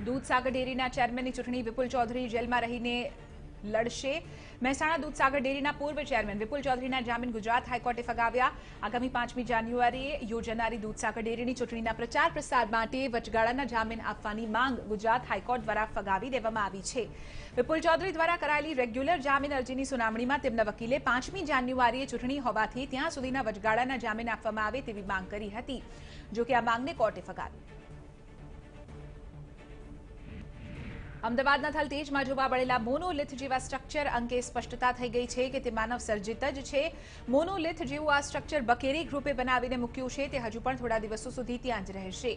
દૂધસાગર ડેરીના ચેરમેનની ચૂંટણી વિપુલ ચૌધરી જેલમાં રહીને લડશે। મહેસાણા દૂધસાગર ડેરીના પૂર્વ ચેરમેન વિપુલ ચૌધરીના જામીન ગુજરાત હાઈકોર્ટે ફગાવ્યા। આગામી 5મી જાન્યુઆરીએ યોજાનારી દૂધસાગર ડેરીની ચૂંટણીના પ્રચાર પ્રસાર માટે વચગાળાના જામીન આપવાની માંગ ગુજરાત હાઈકોર્ટ દ્વારા ફગાવી દેવામાં આવી છે। વિપુલ ચૌધરી દ્વારા કરાયેલી રેગ્યુલર જામીન અરજીની સુનાવણીમાં તેમના વકીલે 5મી જાન્યુઆરીએ ચૂંટણી હોવાથી ત્યાં સુધીના વચગાળાના જામીન આપવામાં આવે તેવી માંગ કરી હતી, જો કે આ માંગને કોર્ટે ફગાવી। અમદાવાદના થલતેજમાં જોવા મળેલા મોનોલિથ જેવા સ્ટ્રક્ચર અંગે સ્પષ્ટતા થઈ ગઈ છે કે તે માનવ સર્જિત જ છે। મોનોલિથ જેવું આ સ્ટ્રક્ચર બકેરી ગ્રુપે બનાવીને મૂક્યું છે, તે હજુ પણ થોડા દિવસો સુધી ત્યાં જ રહેશે।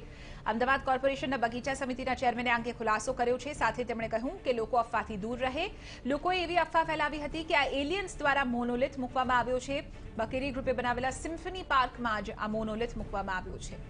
અમદાવાદ કોર્પોરેશનના બગીચા સમિતિના ચેરમેને આ અંગે ખુલાસો કર્યો છે। સાથે તેમણે કહ્યું કે લોકો અફવાથી દૂર રહે। લોકોએ એવી અફવા ફેલાવી હતી કે આ એલિયન્સ દ્વારા મોનોલિથ મૂકવામાં આવ્યો છે। બકેરી ગ્રુપે બનાવેલા સિમ્ફની પાર્કમાં જ આ મોનોલિથ મૂકવામાં આવ્યો છે।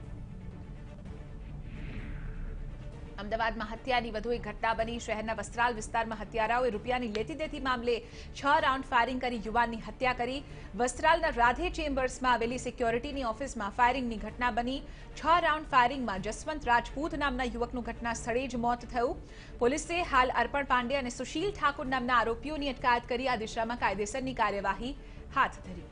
અમદાવાદમાં હત્યાની વધુ એક ઘટના બની। શહેરના વસ્ત્રાલ વિસ્તારમાં હત્યારાઓએ રૂપિયાની લેતી દેતી મામલે 6 રાઉન્ડ ફાયરિંગ કરી યુવાનની હત્યા કરી। વસ્ત્રાલના રાધે ચેમ્બર્સમાં આવેલી સિક્યોરિટીની ઓફિસમાં ફાયરિંગની ઘટના બની। 6 રાઉન્ડ ફાયરિંગમાં જસવંત રાજપૂત નામના યુવકનું ઘટના સ્થળે જ મોત થયું। પોલીસે હાલ અર્પણ પાંડે અને સુશીલ ઠાકુર નામના આરોપીઓની અટકાયત કરી આ દિશામાં કાયદેસરની કાર્યવાહી હાથ ધરી।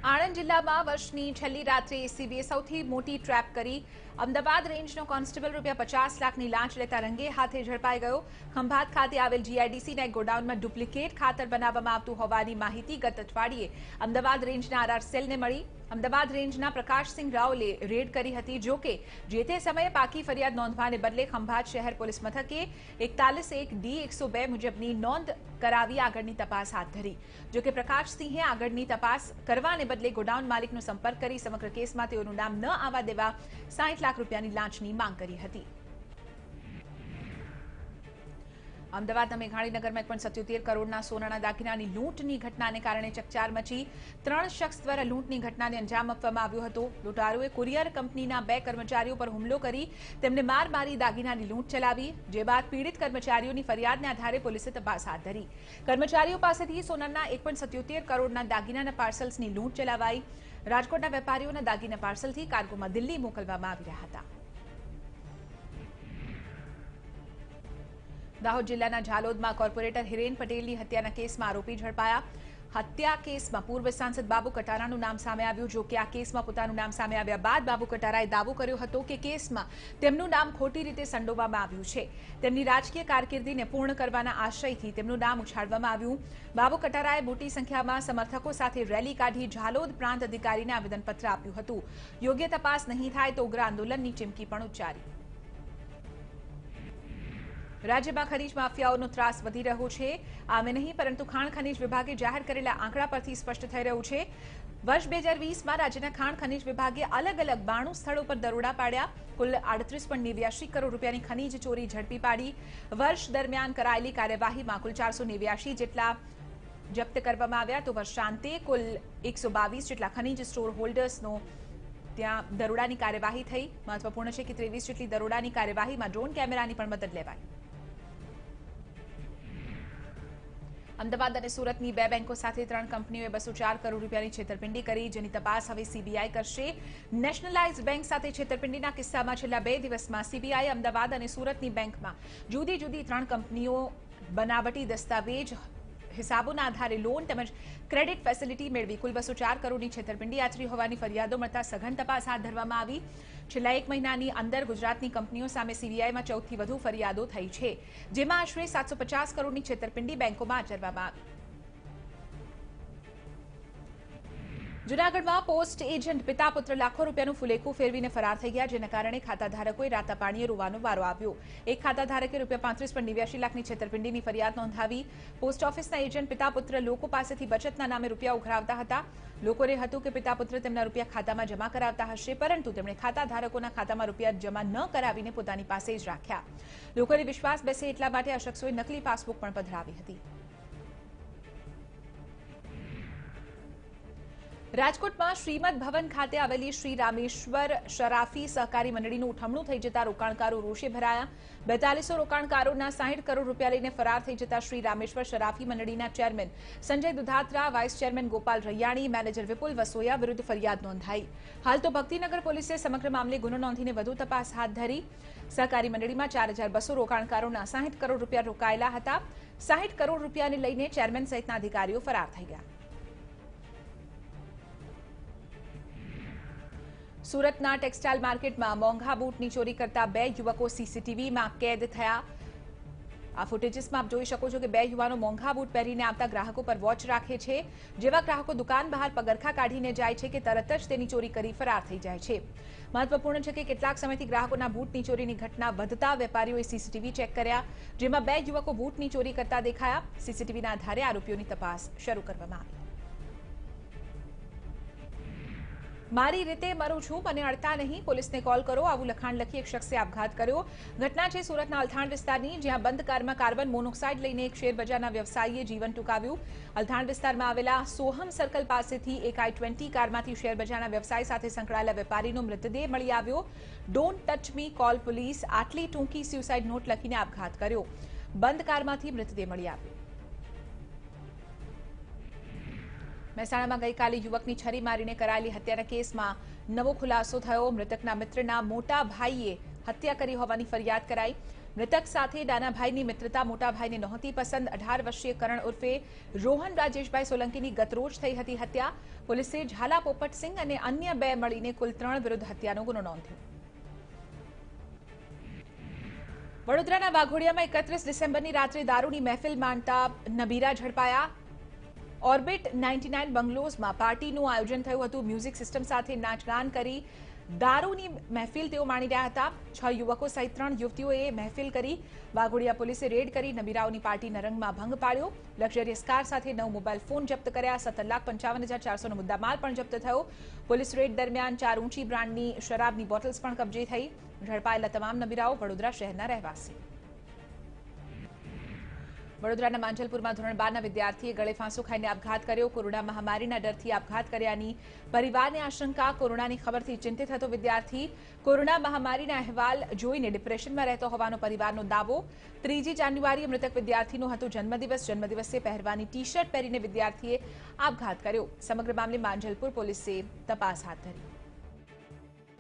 આણંદ જિલ્લામાં વર્ષની છેલ્લી રાત્રે એસીબીએ સૌથી મોટી ટ્રેપ કરી। અમદાવાદ રેન્જનો કોન્સ્ટેબલ ₹50 લાખની લાંચ લેતા રંગે હાથે ઝડપાઈ ગયો। ખંભાત ખાતે આવેલ જીઆઈડીસીના એક ગોડાઉનમાં ડુપ્લિકેટ ખાતર બનાવવામાં આવતું હોવાની માહિતી ગત અઠવાડિયે અમદાવાદ રેન્જના આરઆર સેલને મળી। અમદાવાદ રેન્જના પ્રકાશસિંહ રાવલે રેડ કરી હતી, જો કે જે તે સમયે પાકી ફરિયાદ નોંધવાને બદલે ખંભાત શહેર પોલીસ મથકે 41(1)D102 મુજબની નોંધ કરાવી આગળની તપાસ હાથ ધરી। જો કે પ્રકાશસિંહે આગળની તપાસ કરવાને બદલે ગોડાઉન માલિકનો સંપર્ક કરી સમગ્ર કેસમાં તેઓનું નામ ન આવવા દેવા ₹60 લાખ લાંચની માંગ કરી હતી। અમદાવાદના મેઘાણીનગરમાં 1.77 કરોડના સોનાના દાગીનાની લૂંટની ઘટનાને કારણે ચકચાર મચી। 3 શખ્સ દ્વારા લૂંટની ઘટનાને અંજામ આપવામાં આવ્યો હતો। લૂંટારુઓએ કુરિયર કંપનીના 2 કર્મચારીઓ પર હુમલો કરી તેમને માર મારી દાગીનાની લૂંટ ચલાવી, જે બાદ પીડિત કર્મચારીઓની ફરિયાદને આધારે પોલીસે તપાસ હાથ ધરી। કર્મચારીઓ પાસેથી સોનાના 1.77 કરોડના દાગીનાના પાર્સલ્સની લૂંટ ચલાવાઈ। રાજકોટના વેપારીઓના દાગીના પાર્સલથી કાર્ગોમાં દિલ્હી મોકલવામાં આવી રહ્યા હતા। દાહોદ જિલ્લાના ઝાલોદમાં કોર્પોરેટર હિરેન પટેલની હત્યાના કેસમાં આરોપી ઝડપાયા। હત્યા કેસમાં પૂર્વ સાંસદ બાબુ કટારાનું નામ સામે આવ્યું। જો કે આ કેસમાં પોતાનું નામ સામે આવ્યા બાદ બાબુ કટારાએ દાવો કર્યો હતો કે કેસમાં તેમનું નામ ખોટી રીતે સંડોવવામાં આવ્યું છે। તેમની રાજકીય કારકિર્દીને પૂર્ણ કરવાના આશયથી તેમનું નામ ઉછાળવામાં આવ્યું। બાબુ કટારાએ મોટી સંખ્યામાં સમર્થકો સાથે રેલી કાઢી ઝાલોદ પ્રાંત અધિકારીને આવેદનપત્ર આપ્યું હતું। યોગ્ય તપાસ નહીં થાય તો ઉગ્ર આંદોલનની ચીમકી પણ ઉચ્ચારી। રાજ્યમાં ખનીજ માફિયાઓનો ત્રાસ વધી રહ્યો છે। આમે નહીં, પરંતુ ખાણ ખનીજ વિભાગે જાહેર કરેલા આંકડા પરથી સ્પષ્ટ થઈ રહ્યું છે। વર્ષ 2020માં રાજ્યના ખાણ ખનીજ વિભાગે અલગ અલગ 92 સ્થળો પર દરોડા પાડ્યા। કુલ 38.89 કરોડ રૂપિયાની ખનીજ ચોરી ઝડપી પાડી। વર્ષ દરમિયાન કરાયેલી કાર્યવાહીમાં કુલ 489 જેટલા જપ્ત કરવામાં આવ્યા, તો વર્ષાંતે કુલ 122 જેટલા ખનીજ સ્ટોર હોલ્ડર્સનો ત્યાં દરોડાની કાર્યવાહી થઈ। મહત્વપૂર્ણ છે કે 23 જેટલી દરોડાની કાર્યવાહીમાં ડ્રોન કેમેરાની પણ મદદ લેવાઈ। અમદાવાદ અને સુરતની 2 બેંકો સાથે 3 કંપનીઓએ 204 કરોડ રૂપિયાની છેતરપિંડી કરી, જેની તપાસ હવે સીબીઆઈ કરશે। નેશનલાઇઝ બેંક સાથે છેતરપિંડીના કિસ્સામાં છેલ્લા 2 દિવસમાં સીબીઆઈ અમદાવાદ અને સુરતની બેંકમાં જુદી જુદી 3 કંપનીઓ બનાવટી દસ્તાવેજ, હિસાબોના આધારે લોન તેમજ ક્રેડિટ ફેસિલિટી મેળવી કુલ 204 કરોડની છેતરપિંડી આચરી હોવાની ફરિયાદો મળતા સઘન તપાસ હાથ ધરવામાં આવી। છેલ્લા 1 મહિનાની અંદર ગુજરાતની કંપનીઓ સામે સીબીઆઈમાં 14 થી વધુ ફરિયાદો થઈ છે, જેમાં આશરે 750 કરોડની છેતરપિંડી બેંકોમાં આચરવામાં આવી। જૂનાગઢમાં પોસ્ટ એજન્ટ પિતા પુત્ર લાખો રૂપિયાનું ફુલેકું ફેરવીને ફરાર થઈ ગયા, જેના કારણે ખાતાધારકોએ રાતા પાણીએ રોવાનો વારો આવ્યો। એક ખાતાધારકે ₹35.89 લાખની છેતરપિંડીની ફરિયાદ નોંધાવી। પોસ્ટ ઓફિસના એજન્ટ પિતા પુત્ર લોકો પાસેથી બચતના નામે રૂપિયા ઉઘરાવતા હતા। લોકોને હતું કે પિતા પુત્ર તેમના રૂપિયા ખાતામાં જમા કરાવતા હશે, પરંતુ તેમણે ખાતાધારકોના ખાતામાં રૂપિયા જમા ન કરાવીને પોતાની પાસે જ રાખ્યા। લોકોને વિશ્વાસ બેસે એટલા માટે આ શખ્સોએ નકલી પાસબુક પણ પધરાવી હતી। રાજકોટમાં શ્રીમદ ભવન ખાતે આવેલી શ્રી રામેશ્વર શરાફી સહકારી મંડળીનું ઉઠમણું થઈ જતા રોકાણકારો રોષે ભરાયા। 4200 રોકાણકારોના 60 કરોડ રૂપિયા લઈને ફરાર થઈ જતા શ્રી રામેશ્વર શરાફી મંડળીના chairman Sanjay Dudhatra, vice chairman Gopal Raiyani, manager Vipul Vasoya વિરુદ્ધ ફરિયાદ નોંધાઈ। હાલ તો ભક્તિનગર પોલીસે સમગ્ર મામલે ગુનો નોંધીને વધુ તપાસ હાથ ધરી। સહકારી મંડળીમાં 4200 રોકાણકારોના 60 કરોડ રૂપિયા રોકાયેલા હતા। 60 કરોડ રૂપિયાને લઈને ચેરમેન સહિતના અધિકારીઓ ફરાર થઈ ગયા। સુરતના ટેક્સટાઇલ માર્કેટમાં મોંઘા બૂટની ચોરી કરતા 2 યુવકો સીસીટીવીમાં કેદ થયા। આ ફૂટેજીસમાં આપ જોઈ શકો છો કે 2 યુવાનો મોંઘા બૂટ પહેરીને આવતા ગ્રાહકો પર વોચ રાખે છે। જેવા ગ્રાહકો દુકાન બહાર પગરખા કાઢીને જાય છે કે તરત જ તેની ચોરી કરી ફરાર થઈ જાય છે। મહત્વપૂર્ણ છે કે કેટલાક સમયથી ગ્રાહકોના બૂટની ચોરીની ઘટના વધતા વેપારીઓએ સીસીટીવી ચેક કર્યા, જેમાં 2 યુવકો બૂટની ચોરી કરતા દેખાયા। સીસીટીવીના આધારે આરોપીઓની તપાસ શરૂ કરવામાં આવી। મારી રીતે મરું છું, મને અડતા નહીં, પોલીસને કોલ કરો, આવું લખાણ લખી એક શખ્સે આપઘાત કર્યો। ઘટના છે સુરતના અલથાણ વિસ્તારની, જ્યાં બંધ કારમાં કાર્બન મોનોક્સાઇડ લઈને એક શેરબજારના વ્યવસાયીએ જીવન ટૂંકાવ્યું। અલથાણ વિસ્તારમાં આવેલા સોહમ સર્કલ પાસેથી એક i20 કારમાંથી શેરબજારના વ્યવસાય સાથે સંકળાયેલા વેપારીનો મૃતદેહ મળી આવ્યો। Don't touch me, call police, આટલી ટૂંકી સ્યુસાઇડ નોટ લખીને આપઘાત કર્યો। બંધ કારમાંથી મૃતદેહ મળી આવ્યો। મહેસાણામાં ગઈકાલે યુવકની છરી મારીને કરાયેલી હત્યાના કેસમાં નવો ખુલાસો થયો। મૃતકના મિત્રના મોટા ભાઈએ હત્યા કરી હોવાની ફરિયાદ કરાઈ। મૃતક સાથે નાના ભાઈની મિત્રતા મોટા ભાઈને નહોતી પસંદ। 18 વર્ષીય કરણ ઉર્ફે રોહન રાજેશભાઈ સોલંકીની ગતરોજ થઈ હતી હત્યા। પોલીસે ઝાલા પોપટસિંહ અને અન્ય 2 મળીને કુલ 3 વિરુદ્ધ હત્યાનો ગુનો નોંધ્યો। વડોદરાના વાઘોડિયામાં 31 ડિસેમ્બરની રાત્રે દારૂની મહેફિલ માણતા નબીરા ઝડપાયા। ઓર્બિટ 99 બંગલોઝમાં પાર્ટીનું આયોજન થયું હતું। મ્યુઝિક સિસ્ટમ સાથે નાચગાન કરી દારૂની મહેફિલ તેઓ માણી રહ્યા હતા। 6 યુવકો સહિત 3 યુવતીઓએ મહેફિલ કરી। વાઘોડિયા પોલીસે રેડ કરી નબીરાઓની પાર્ટીના રંગમાં ભંગ પાડ્યો। લક્ઝરિયસ કાર સાથે 9 મોબાઈલ ફોન જપ્ત કર્યા। 17,55,400નો મુદ્દામાલ પણ જપ્ત થયો। પોલીસ રેડ દરમિયાન 4 ઊંચી બ્રાન્ડની શરાબની બોટલ્સ પણ કબજે થઈ। ઝડપાયેલા તમામ નબીરાઓ વડોદરા શહેરના રહેવાસી। વડોદરાના માંજલપુરમાં ધોરણ 12ના વિદ્યાર્થીએ ગળે ફાંસો ખાઈને આપઘાત કર્યો। કોરોના મહામારીના ડરથી આપઘાત કર્યાની પરિવારની આશંકા। કોરોનાની ખબરથી ચિંતિત હતો વિદ્યાર્થી। કોરોના મહામારીના અહેવાલ જોઈને ડિપ્રેશનમાં રહેતો હોવાનો પરિવારનો દાવો। 3 જાન્યુઆરીએ મૃતક વિદ્યાર્થીનો હતો જન્મદિવસ। જન્મદિવસે પહેરવાની ટી-શર્ટ પહેરીને વિદ્યાર્થીએ આપઘાત કર્યો। સમગ્ર મામલે માંજલપુર પોલીસે તપાસ હાથ ધરી।